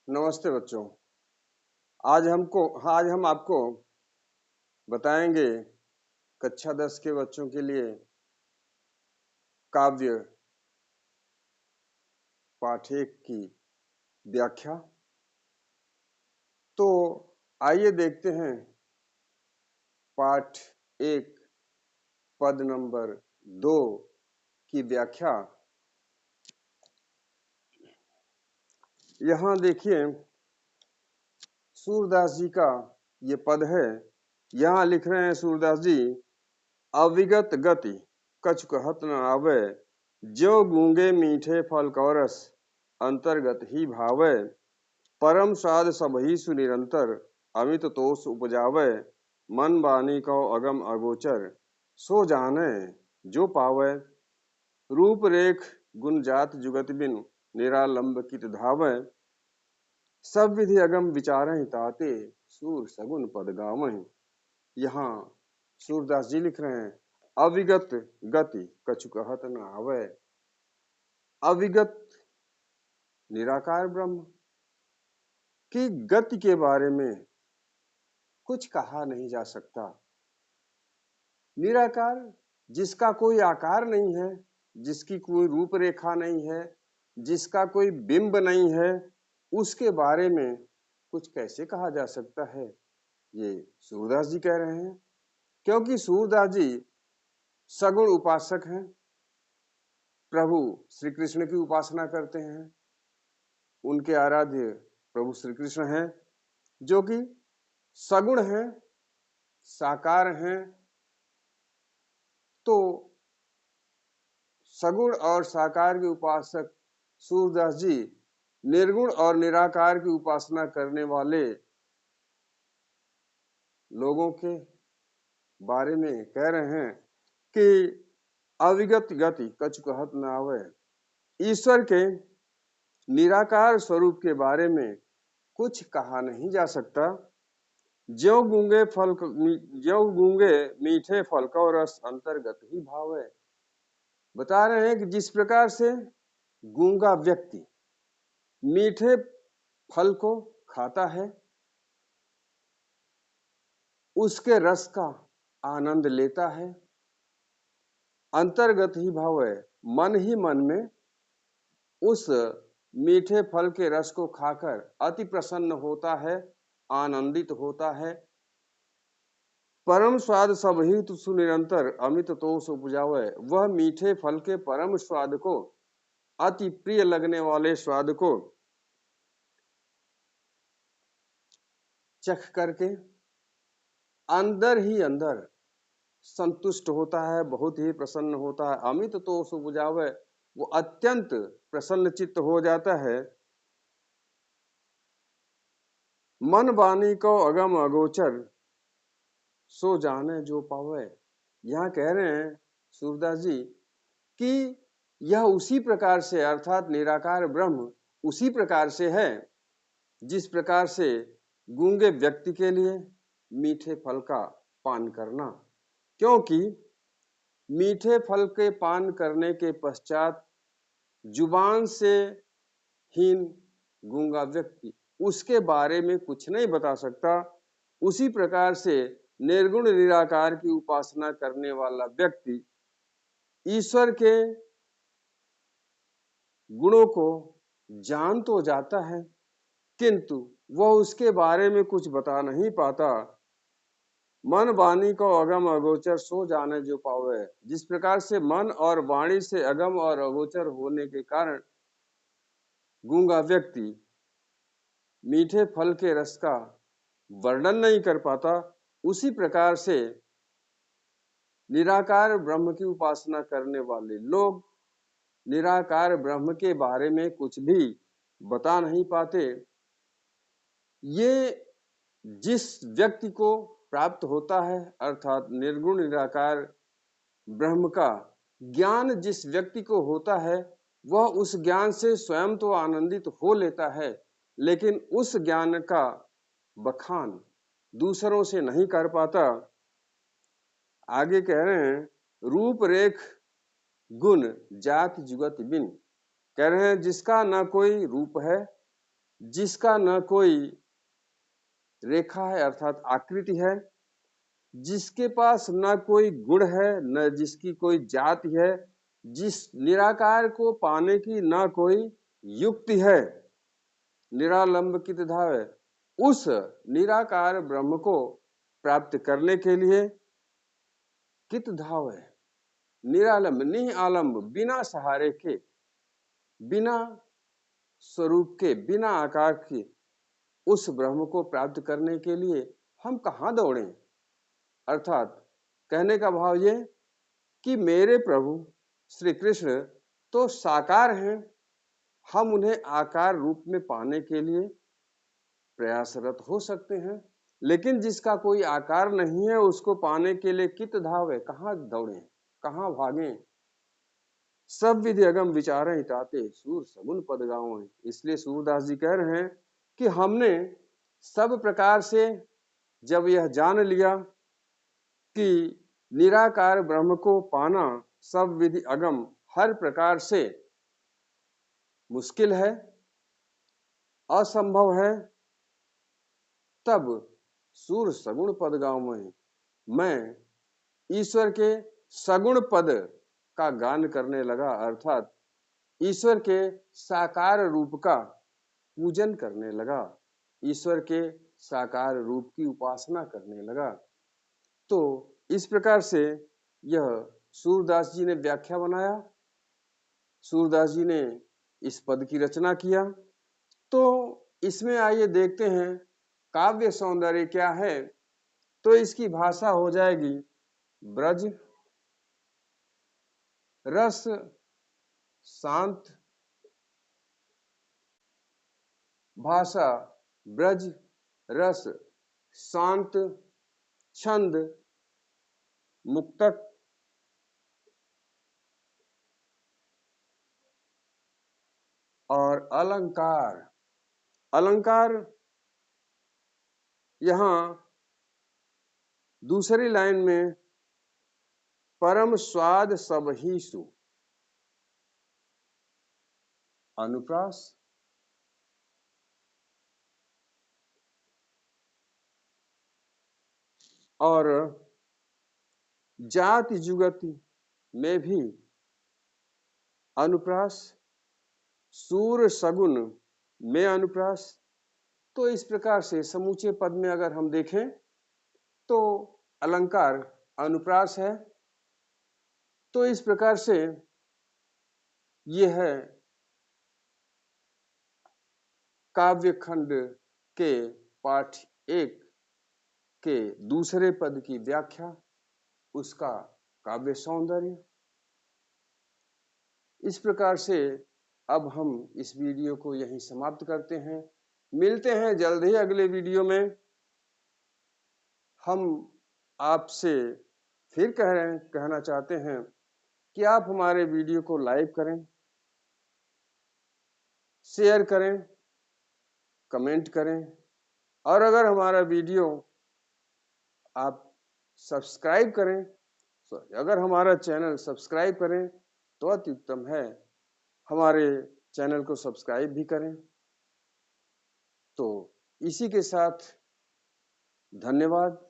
नमस्ते बच्चों। आज हम आपको बताएंगे कक्षा 10 के बच्चों के लिए काव्य पाठ 1 की व्याख्या। तो आइए देखते हैं पाठ 1 पद नंबर 2 की व्याख्या। यहाँ देखिए सूरदास जी का ये पद है। यहाँ लिख रहे हैं सूरदास जी, अविगत गति कछु कहत न आवे, ज्यों गूंगे मीठे फल को रस अंतर्गत ही भावे, परम स्वाद सबहि सुनिरंतर अमित तोष उपजावे, मन बानी को अगम अगोचर सो जाने जो पावे, रूप रेख गुण जात जुगत बिन निरालंब कित धावे, सब विधि अगम विचारहि ताते सूर सगुन पद गावहि। यहाँ सूरदास जी लिख रहे हैं, अविगत गति कछु कहत न आवे। अविगत निराकार ब्रह्म की गति के बारे में कुछ कहा नहीं जा सकता। निराकार जिसका कोई आकार नहीं है, जिसकी कोई रूपरेखा नहीं है, जिसका कोई बिंब नहीं है, उसके बारे में कुछ कैसे कहा जा सकता है, ये सूरदास जी कह रहे हैं। क्योंकि सूरदास जी सगुण उपासक हैं, प्रभु श्री कृष्ण की उपासना करते हैं। उनके आराध्य प्रभु श्री कृष्ण हैं, जो कि सगुण हैं, साकार हैं। तो सगुण और साकार के उपासक सूरदास जी निर्गुण और निराकार की उपासना करने वाले लोगों के बारे में कह रहे हैं कि अविगत गति कछु कहत न आवे। ईश्वर के निराकार स्वरूप के बारे में कुछ कहा नहीं जा सकता। ज्यों गूंगे मीठे फल को रस अंतर्गत ही भावे। बता रहे हैं कि जिस प्रकार से गूंगा व्यक्ति मीठे फल को खाता है, उसके रस का आनंद लेता है, अंतर्गत ही भाव है, मन ही मन में उस मीठे फल के रस को खाकर अति प्रसन्न होता है, आनंदित होता है। परम स्वाद सब ही तो सुनिरंतर अमित तोष उपजावे। वह मीठे फल के परम स्वाद को, अति प्रिय लगने वाले स्वाद को चख करके अंदर ही अंदर संतुष्ट होता है, बहुत ही प्रसन्न होता है। अमित तोष उपजावे, वो अत्यंत प्रसन्न चित्त हो जाता है। मन बानी को अगम अगोचर सो जाने जो पावे। यहाँ कह रहे हैं सूरदास जी कि यह उसी प्रकार से, अर्थात निराकार ब्रह्म उसी प्रकार से है जिस प्रकार से गूंगे व्यक्ति के लिए मीठे फल का पान करना। क्योंकि मीठे फल के पान करने के पश्चात जुबान से हीन गूंगा व्यक्ति उसके बारे में कुछ नहीं बता सकता। उसी प्रकार से निर्गुण निराकार की उपासना करने वाला व्यक्ति ईश्वर के गुणों को जान तो जाता है, किंतु वह उसके बारे में कुछ बता नहीं पाता। मन वाणी को अगम अगोचर सो जाने जो पावे। जिस प्रकार से मन और वाणी से अगम और अगोचर होने के कारण गूंगा व्यक्ति मीठे फल के रस का वर्णन नहीं कर पाता, उसी प्रकार से निराकार ब्रह्म की उपासना करने वाले लोग निराकार ब्रह्म के बारे में कुछ भी बता नहीं पाते। ये जिस व्यक्ति को प्राप्त होता है, अर्थात निर्गुण निराकार ब्रह्म का ज्ञान जिस व्यक्ति को होता है, वह उस ज्ञान से स्वयं तो आनंदित हो लेता है, लेकिन उस ज्ञान का बखान दूसरों से नहीं कर पाता। आगे कह रहे हैं, रूप रेख गुण जाति जुगत बिन। कह रहे हैं जिसका ना कोई रूप है, जिसका न कोई रेखा है अर्थात आकृति है, जिसके पास न कोई गुण है न जिसकी कोई जाति है, जिस निराकार को पाने की न कोई युक्ति है, निरालंबित धावे, उस निराकार ब्रह्म को प्राप्त करने के लिए कित धाव है, निरालंब निआलंब, बिना सहारे के, बिना स्वरूप के, बिना आकार के उस ब्रह्म को प्राप्त करने के लिए हम कहाँ दौड़ें। अर्थात कहने का भाव ये कि मेरे प्रभु श्री कृष्ण तो साकार हैं, हम उन्हें आकार रूप में पाने के लिए प्रयासरत हो सकते हैं, लेकिन जिसका कोई आकार नहीं है उसको पाने के लिए कित धावे, कहाँ दौड़ें, कहाँ भागें। सब विधि अगम विचारें हिताते, सूर सगुन पद गाँव। इसलिए सूरदास जी कह रहे हैं कि हमने सब प्रकार से जब यह जान लिया कि निराकार ब्रह्म को पाना सब विधि अगम हर प्रकार से मुश्किल है, असंभव है, तब सूर सगुण पद गाँव में मैं ईश्वर के सगुण पद का गान करने लगा, अर्थात ईश्वर के साकार रूप का पूजन करने लगा, ईश्वर के साकार रूप की उपासना करने लगा। तो इस प्रकार से यह सूरदास जी ने व्याख्या बनाया, सूरदास जी ने इस पद की रचना किया। तो इसमें आइए देखते हैं काव्य सौंदर्य क्या है। तो इसकी भाषा हो जाएगी ब्रज रस शांत, भाषा ब्रज रस शांत, छंद मुक्तक, और अलंकार। अलंकार यहां दूसरी लाइन में परम स्वाद सब ही सु, अनुप्रास, और जाति जुगति में भी अनुप्रास, सूर सगुन में अनुप्रास। तो इस प्रकार से समूचे पद में अगर हम देखें तो अलंकार अनुप्रास है। तो इस प्रकार से यह है काव्य खंड के पाठ 1 के दूसरे पद की व्याख्या, उसका काव्य सौंदर्य। इस प्रकार से अब हम इस वीडियो को यहीं समाप्त करते हैं। मिलते हैं जल्द ही अगले वीडियो में। हम आपसे फिर कहना चाहते हैं कि आप हमारे वीडियो को लाइक करें, शेयर करें, कमेंट करें, और अगर हमारा वीडियो आप सब्सक्राइब करें, अगर हमारा चैनल सब्सक्राइब करें तो अति उत्तम है, हमारे चैनल को सब्सक्राइब भी करें। तो इसी के साथ धन्यवाद।